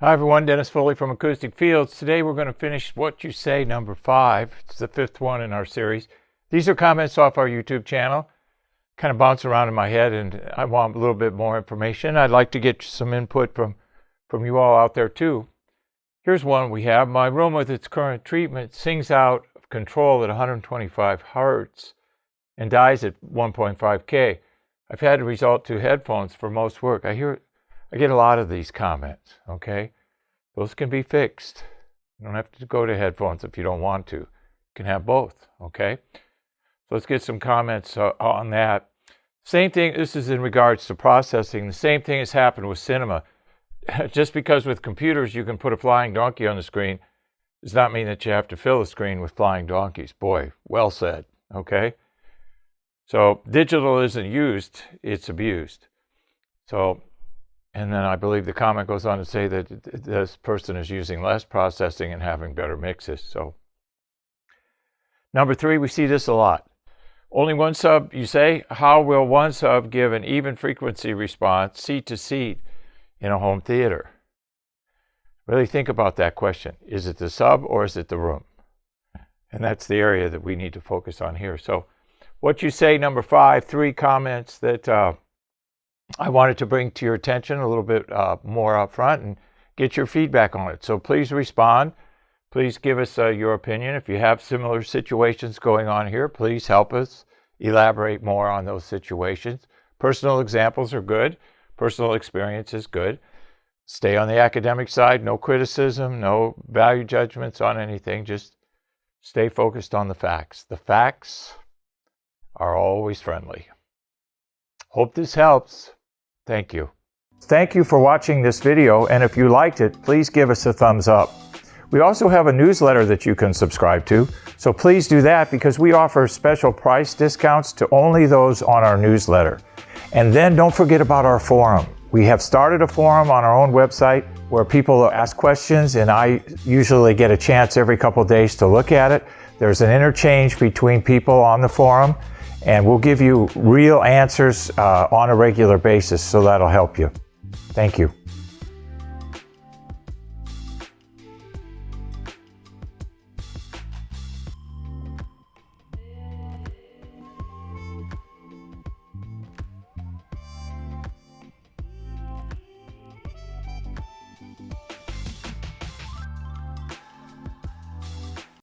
Hi everyone, Dennis Foley from Acoustic Fields. Today we're going to finish What You Say number 5. It's the 5th one in our series. These are comments off our YouTube channel. Kind of bounce around in my head and I want a little bit more information. I'd like to get some input from you all out there too. Here's one we have. My room with its current treatment sings out of control at 125 Hertz and dies at 1.5K. I've had to resort to headphones for most work. I get a lot of these comments, okay? Those can be fixed. You don't have to go to headphones if you don't want to. You can have both, okay? So let's get some comments on that. Same thing, this is in regards to processing. The same thing has happened with cinema. Just because with computers you can put a flying donkey on the screen does not mean that you have to fill the screen with flying donkeys. Boy, well said, okay? So digital isn't used, it's abused. And then I believe the comment goes on to say that this person is using less processing and having better mixes. So number 3, we see this a lot. Only one sub, you say, how will one sub give an even frequency response seat to seat in a home theater? Really think about that question. Is it the sub or is it the room? And that's the area that we need to focus on here. So what you say, number 5, 3 comments that I wanted to bring to your attention a little bit more up front and get your feedback on it. So please respond. Please give us your opinion. If you have similar situations going on here, please help us elaborate more on those situations. Personal examples are good. Personal experience is good. Stay on the academic side. No criticism, no value judgments on anything. Just stay focused on the facts. The facts are always friendly. Hope this helps. Thank you. Thank you for watching this video, and if you liked it, please give us a thumbs up. We also have a newsletter that you can subscribe to, so please do that because we offer special price discounts to only those on our newsletter. And then don't forget about our forum. We have started a forum on our own website where people ask questions, and I usually get a chance every couple of days to look at it. There's an interchange between people on the forum, and we'll give you real answers on a regular basis, so that'll help you. Thank you.